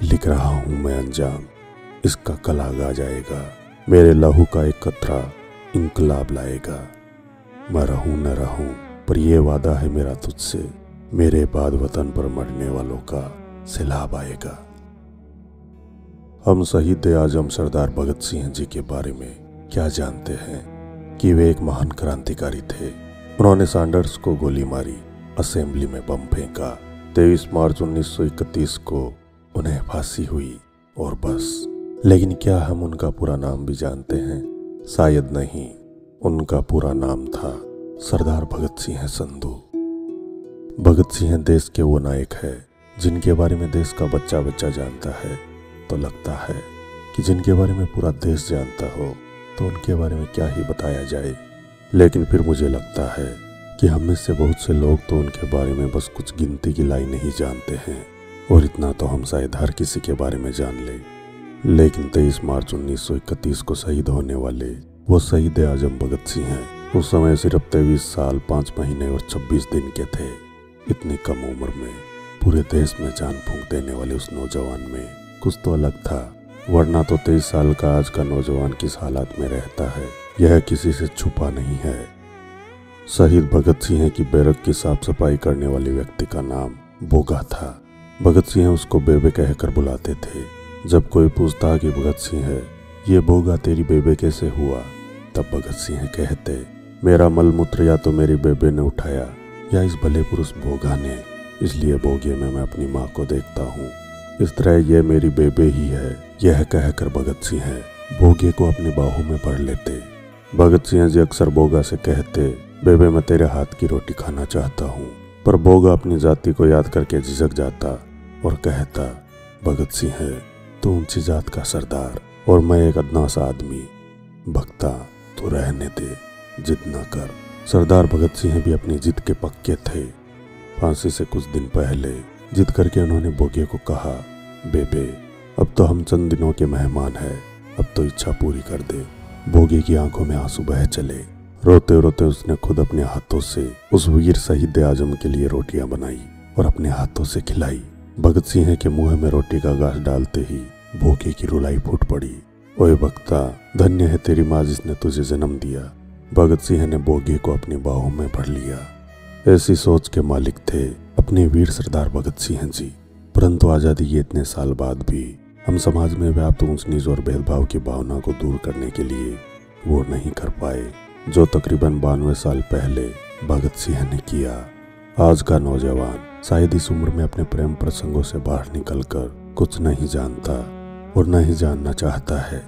लिख रहा हूँ मैं अंजाम, इसका कल आ जाएगा। मेरे लहू का एक कतरा इंकलाब लाएगा। मैं रहूँ न रहूँ पर यह वादा है मेरा तुझसे, मेरे बाद वतन पर मरने वालों का सैलाब आएगा। हम शहीद आजम सरदार भगत सिंह जी के बारे में क्या जानते हैं कि वे एक महान क्रांतिकारी थे। उन्होंने सैंडर्स को गोली मारी, असेंबली में बम फेंका। 23 मार्च 1931 को उन्हें फांसी हुई और बस। लेकिन क्या हम उनका पूरा नाम भी जानते हैं? शायद नहीं। उनका पूरा नाम था सरदार भगत सिंह संधू। भगत सिंह देश के वो नायक है जिनके बारे में देश का बच्चा बच्चा जानता है। तो लगता है कि जिनके बारे में पूरा देश जानता हो तो उनके बारे में क्या ही बताया जाए। लेकिन फिर मुझे लगता है कि हम में से बहुत से लोग तो उनके बारे में बस कुछ गिनती की लाई नहीं जानते हैं, और इतना तो हम शायद हर किसी के बारे में जान लें। लेकिन 23 मार्च 1931 को शहीद होने वाले वो शहीद आजम भगत सिंह हैं। उस समय सिर्फ 23 साल 5 महीने और 26 दिन के थे। इतनी कम उम्र में पूरे देश में जान फूंक देने वाले उस नौजवान में कुछ तो अलग था, वरना तो 23 साल का आज का नौजवान किस हालात में रहता है यह किसी से छुपा नहीं है। शहीद भगत सिंह की बैरक की साफ सफाई करने वाले व्यक्ति का नाम बोगा था। भगत सिंह उसको बेबे कहकर बुलाते थे। जब कोई पूछता कि भगत सिंह ये बोगा तेरी बेबे कैसे हुआ, तब भगत सिंह कहते, मेरा मलमूत्र या तो मेरी बेबे ने उठाया या इस भले पुरुष बोगा ने, इसलिए बोगे में मैं अपनी माँ को देखता हूँ। इस तरह ये मेरी बेबे ही है। यह कहकर भगत सिंह बोगे को अपनी बाहों में भर लेते। भगत सिंह जी अक्सर बोगा से कहते, बेबे मैं तेरे हाथ की रोटी खाना चाहता हूँ। पर बोगा अपनी जाति को याद करके झिझक जाता और कहता, भगत सिंह तू ऊंची जात का सरदार और मैं एक अदना सा आदमी। भक्ता तू रहने दे, जिद न कर। सरदार भगत सिंह भी अपनी जिद के पक्के थे। फांसी से कुछ दिन पहले जिद करके उन्होंने बोगे को कहा, बेबे अब तो हम चंद दिनों के मेहमान हैं, अब तो इच्छा पूरी कर दे। बोगे की आंखों में आंसू बह चले। रोते रोते उसने खुद अपने हाथों से उस वीर शहीद आजम के लिए रोटियां बनाई और अपने हाथों से खिलाई। भगत सिंह के मुंह में रोटी का गांठ डालते ही बोगे की रुलाई फूट पड़ी। ओए भक्ता, धन्य है तेरी माँ जिसने तुझे जन्म दिया। भगत सिंह ने बोगे को अपनी बाहों में भर लिया। ऐसी सोच के मालिक थे अपने वीर सरदार भगत सिंह जी। परंतु आज़ादी के इतने साल बाद भी हम समाज में व्याप्त ऊंच नीच और भेदभाव की भावना को दूर करने के लिए वो नहीं कर पाए जो तकरीबन 92 साल पहले भगत सिंह ने किया। आज का नौजवान शायद इस उम्र में अपने प्रेम प्रसंगों से बाहर निकलकर कुछ नहीं जानता और न ही जानना चाहता है।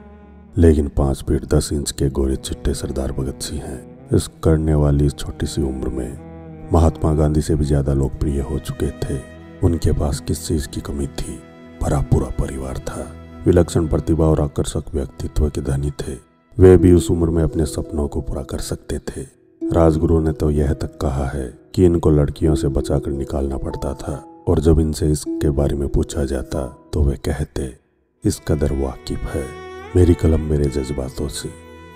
लेकिन 5 फीट 10 इंच के गोरे चिट्टे सरदार भगत सिंह इस करने वाली इस छोटी सी उम्र में महात्मा गांधी से भी ज्यादा लोकप्रिय हो चुके थे। उनके पास किस चीज की कमी थी? भरा पूरा परिवार था। विलक्षण प्रतिभा और आकर्षक व्यक्तित्व के धनी थे। वे भी उस उम्र में अपने सपनों को पूरा कर सकते थे। राजगुरु ने तो यह तक कहा है कि इनको लड़कियों से बचाकर निकालना पड़ता था, और जब इनसे इसके बारे में पूछा जाता तो वे कहते, इस कदर वाकिफ है मेरी कलम मेरे जज्बातों से।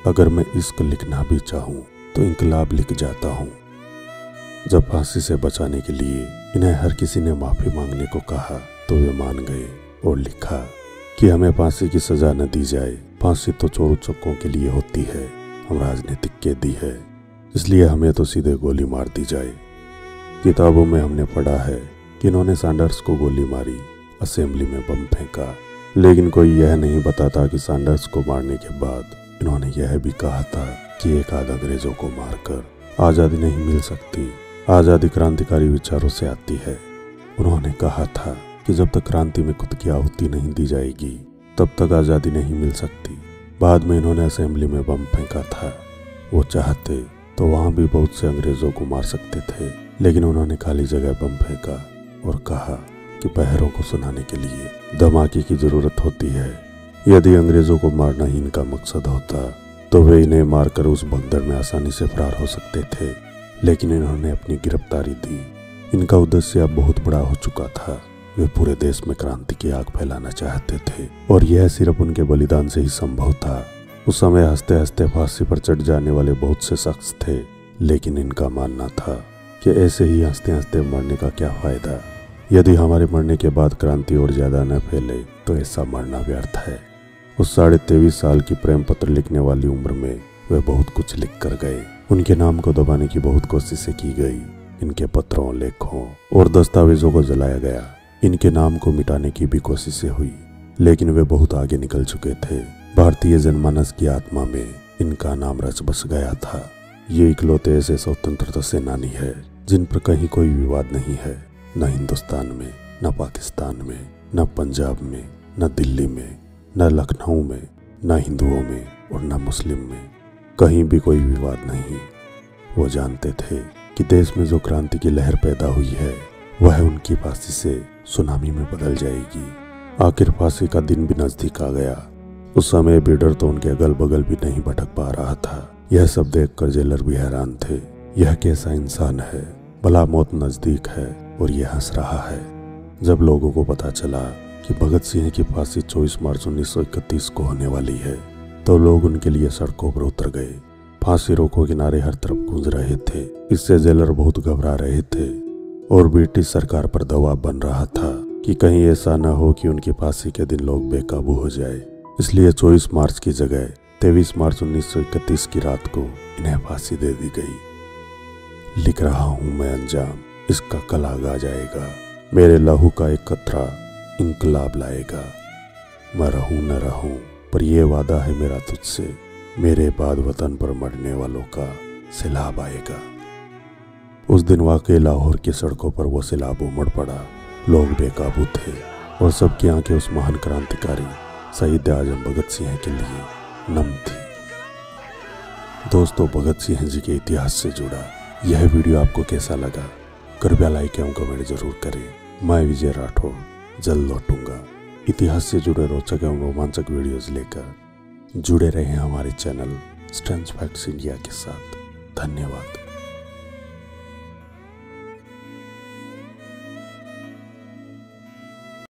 अगर मैं इश्क लिखना भी चाहूँ तो इंकलाब लिख जाता हूँ। जब फांसी से बचाने के लिए इन्हें हर किसी ने माफी मांगने को कहा तो वे मान गए और लिखा कि हमें फांसी की सजा न दी जाए। फांसी तो चोर चक्कों के लिए होती है, हम राजनीतिक कैदी है, इसलिए हमें तो सीधे गोली मार दी जाए। किताबों में हमने पढ़ा है कि इन्होंने सैंडर्स को गोली मारी, असेंबली में बम फेंका, लेकिन कोई यह नहीं बताता कि सैंडर्स को मारने के बाद इन्होंने यह भी कहा था कि एक आध अंग्रेजों को मारकर आज़ादी नहीं मिल सकती, आज़ादी क्रांतिकारी विचारों से आती है। उन्होंने कहा था कि जब तक क्रांति में खुद की आहुति नहीं दी जाएगी तब तक आज़ादी नहीं मिल सकती। बाद में इन्होंने असेंबली में बम फेंका था। वो चाहते तो वहाँ भी बहुत से अंग्रेजों को मार सकते थे, लेकिन उन्होंने खाली जगह बम फेंका और कहा कि पहरों को सुनाने के लिए धमाके की जरूरत होती है। यदि अंग्रेजों को मारना ही इनका मकसद होता तो वे इन्हें मारकर उस भगदड़ में आसानी से फरार हो सकते थे, लेकिन इन्होंने अपनी गिरफ्तारी दी। इनका उद्देश्य अब बहुत बड़ा हो चुका था। वे पूरे देश में क्रांति की आग फैलाना चाहते थे, और यह सिर्फ उनके बलिदान से ही संभव था। उस समय हंसते हंसते फांसी पर चढ़ जाने वाले बहुत से शख्स थे, लेकिन इनका मानना था कि ऐसे ही हंसते हंसते मरने का क्या फायदा। यदि हमारे मरने के बाद क्रांति और ज्यादा न फैले तो ऐसा मरना व्यर्थ है। उस 23.5 साल की प्रेम पत्र लिखने वाली उम्र में वे बहुत कुछ लिख कर गए। उनके नाम को दबाने की बहुत कोशिशें की गई। इनके पत्रों, लेखों और दस्तावेजों को जलाया गया। इनके नाम को मिटाने की भी कोशिशें हुई, लेकिन वे बहुत आगे निकल चुके थे। भारतीय जनमानस की आत्मा में इनका नाम रच बस गया था। ये इकलौते ऐसे स्वतंत्रता सेनानी है जिन पर कहीं कोई विवाद नहीं है, न हिंदुस्तान में, न पाकिस्तान में, न पंजाब में, न दिल्ली में, न लखनऊ में, न हिंदुओं में और न मुस्लिम में। कहीं भी कोई विवाद नहीं। वो जानते थे कि देश में जो क्रांति की लहर पैदा हुई है वह उनकी फांसी से सुनामी में बदल जाएगी। आखिर फांसी का दिन भी नजदीक आ गया। उस समय भी डर तो उनके अगल बगल भी नहीं भटक पा रहा था। यह सब देखकर जेलर भी हैरान थे। यह कैसा इंसान है, भला मौत नजदीक है और यह हंस रहा है। जब लोगों को पता चला कि भगत सिंह की फांसी 24 मार्च 1931 को होने वाली है तो लोग उनके लिए सड़कों पर उतर गए। फांसी रोको के नारे हर तरफ गूंज रहे थे। इससे जेलर बहुत घबरा रहे थे और ब्रिटिश सरकार पर दबाव बन रहा था कि कहीं ऐसा न हो कि उनकी फांसी के दिन लोग बेकाबू हो जाए। इसलिए 24 मार्च की जगह 23 मार्च 1931 की रात को इन्हें फांसी दे दी गई। लिख रहा हूं मैं अंजाम, इसका कल आग आ जाएगा। मेरे लहू का एक कतरा इंकलाब लाएगा। मैं रहूं न रहूं पर यह वादा है मेरा तुझसे, मेरे बाद वतन पर मरने वालों का सैलाब आएगा। उस दिन वाकई लाहौर की सड़कों पर वो सैलाब उमड़ पड़ा। लोग बेकाबू थे और सबकी आंखें उस महान क्रांतिकारी शहीद आजम भगत सिंह के लिए नम थी। दोस्तों, भगत सिंह जी के इतिहास से जुड़ा यह वीडियो आपको कैसा लगा? कृपया लाइक एवं कमेंट जरूर करें। मैं विजय राठौर जल्द लौटूंगा इतिहास से जुड़े रोचक एवं रोमांचक वीडियोज लेकर। जुड़े रहें हमारे चैनल स्ट्रेंज फैक्ट्स इंडिया के साथ। धन्यवाद।